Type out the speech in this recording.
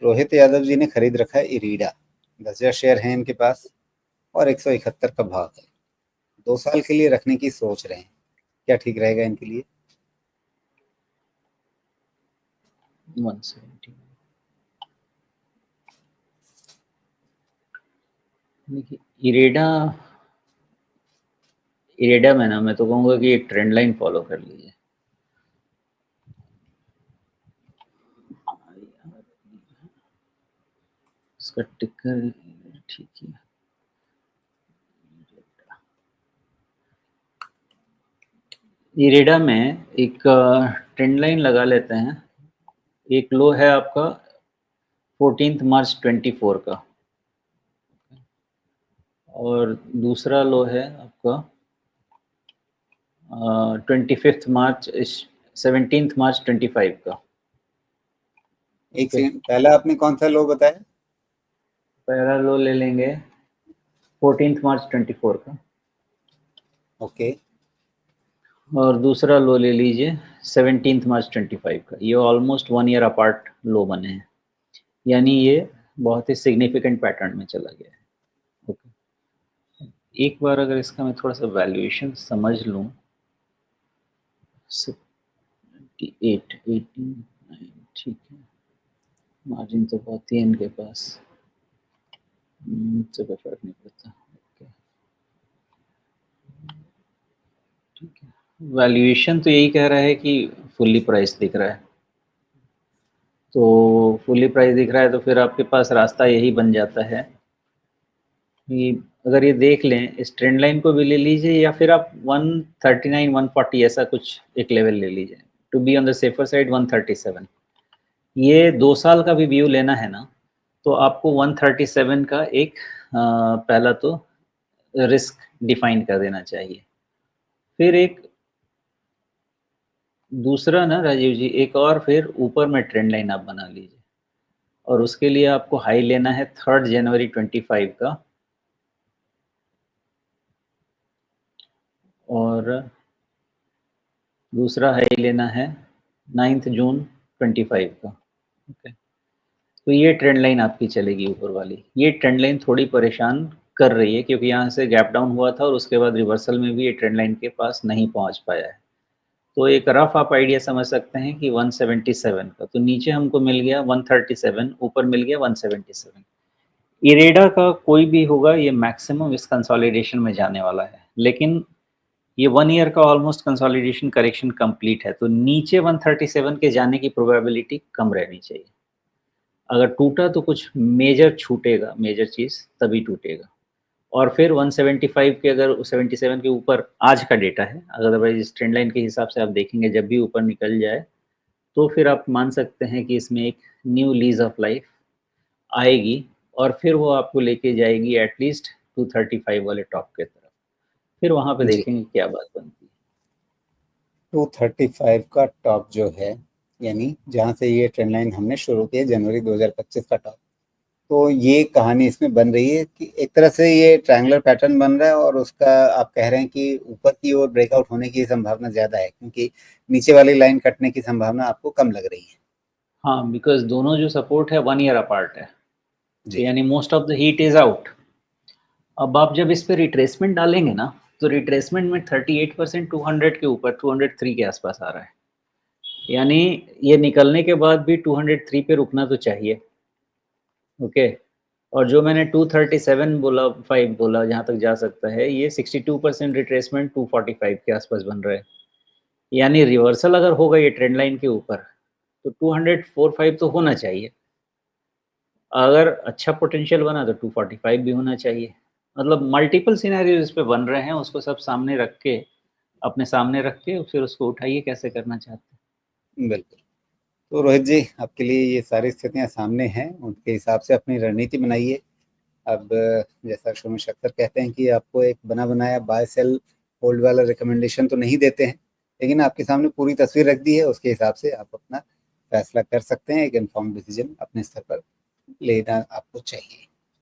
रोहित यादव जी ने खरीद रखा है इरीडा, 10,000 शेयर हैं इनके पास और 171 का भाव है। 2 साल के लिए रखने की सोच रहे हैं, क्या ठीक रहेगा इनके लिए? 170 देखिए, इरेडा में ना मैं तो कहूँगा कि एक ट्रेंड लाइन फॉलो कर लीजिए। इसका टिकर ठीक है, इरेडा में एक ट्रेंड लाइन लगा लेते हैं। एक लो है आपका 14 मार्च 24 का और दूसरा लो है आपका 25 मार्च 17 मार्च 25 का। एक सेकंड, पहला आपने कौन सा लो बताया? पहला लो ले लेंगे 14 मार्च 24 का ओके। और दूसरा लो ले लीजिए 17 मार्च 25 का। ये ऑलमोस्ट 1 ईयर अपार्ट लो बने हैं, यानी ये बहुत ही सिग्निफिकेंट पैटर्न में चला गया है। ओके, एक बार अगर इसका मैं थोड़ा सा वैल्यूएशन समझ लूँ, 78, 89 ठीक है, मार्जिन तो बहुत ही है इनके पास, मुझसे कोई फर्क नहीं पड़ता। ओके ठीक है, वैल्यूएशन तो यही कह रहा है कि फुल्ली प्राइस दिख रहा है, तो फुल्ली प्राइस दिख रहा है तो फिर आपके पास रास्ता यही बन जाता है कि अगर ये देख लें, इस ट्रेंड लाइन को भी ले लीजिए या फिर आप 139 140 ऐसा कुछ एक लेवल ले लीजिए, to be on the safer side 137। ये 2 साल का भी व्यू लेना है ना, तो आपको 137 का एक पहला तो रिस्क डिफाइन कर देना चाहिए। फिर एक दूसरा ना राजीव जी, एक और फिर ऊपर में ट्रेंड लाइन आप बना लीजिए और उसके लिए आपको हाई लेना है 3 जनवरी 25 का और दूसरा हाई लेना है 9 जून 25 का। ओके, तो ये ट्रेंड लाइन आपकी चलेगी ऊपर वाली। ये ट्रेंड लाइन थोड़ी परेशान कर रही है क्योंकि यहाँ से गैप डाउन हुआ था और उसके बाद रिवर्सल में भी ये ट्रेंड लाइन के पास नहीं पहुँच पाया है। तो एक रफ आप आइडिया समझ सकते हैं कि 177 का, तो नीचे हमको मिल गया 137, ऊपर मिल गया 177। इरेडा का कोई भी होगा, ये मैक्सिमम इस कंसोलिडेशन में जाने वाला है, लेकिन ये 1 ईयर का ऑलमोस्ट कंसोलिडेशन करेक्शन कंप्लीट है, तो नीचे 137 के जाने की प्रोबेबिलिटी कम रहनी चाहिए। अगर टूटा तो कुछ मेजर छूटेगा, मेजर चीज़ तभी टूटेगा और फिर 175 के, अगर 77 के ऊपर आज का डेटा है, अदरवाइज इस ट्रेंड लाइन के हिसाब से आप देखेंगे जब भी ऊपर निकल जाए तो फिर आप मान सकते हैं कि इसमें एक न्यू लीज ऑफ लाइफ आएगी और फिर वो आपको लेके जाएगी एटलीस्ट 235 वाले टॉप के तरफ। फिर वहाँ पे जी, देखेंगे क्या बात बनती है। 235 का टॉप जो है, यानी जहाँ से ये ट्रेंड लाइन हमने शुरू की है, जनवरी 2025 का टॉप। तो ये कहानी इसमें बन रही है कि एक तरह से ये ट्रायंगुलर पैटर्न बन रहा है और उसका आप कह रहे हैं कि ऊपर की ओर ब्रेकआउट होने की संभावना ज़्यादा है, क्योंकि नीचे वाली लाइन कटने की संभावना आपको कम लग रही है। हाँ, बिकॉज़ दोनों जो सपोर्ट है 1 ईयर अपार्ट है, तो जी। यानी most of the heat is out. अब आप जब इस पे रिट्रेसमेंट डालेंगे ना, तो रिट्रेसमेंट में 38% 200 के ऊपर 203 के आसपास आ रहा है। यानी ये निकलने के बाद भी 203 पे रुकना तो चाहिए। ओके, और जो मैंने 237 बोला, 5 बोला जहाँ तक जा सकता है, ये 62% रिट्रेसमेंट 245 के आसपास बन रहा है। यानी रिवर्सल अगर होगा ये ट्रेंड लाइन के ऊपर, तो 204-5 तो होना चाहिए। अगर अच्छा पोटेंशियल बना तो 245 भी होना चाहिए। मतलब मल्टीपल सिनेरियोज़ इस पे बन रहे हैं, उसको सब सामने रख के, अपने सामने रख के फिर उसको उठाइए कैसे करना चाहते हैं। बिल्कुल। तो रोहित जी, आपके लिए ये सारी स्थितियाँ सामने हैं, उनके हिसाब से अपनी रणनीति बनाइए। अब जैसा शोमेश अख्तर कहते हैं कि आपको एक बना-बनाया बाय सेल होल्ड वाला रिकमेंडेशन तो नहीं देते हैं, लेकिन आपके सामने पूरी तस्वीर रख दी है, उसके हिसाब से आप अपना फैसला कर सकते हैं, एक इन्फॉर्म्ड डिसीजन अपने स्तर पर लेना आपको चाहिए।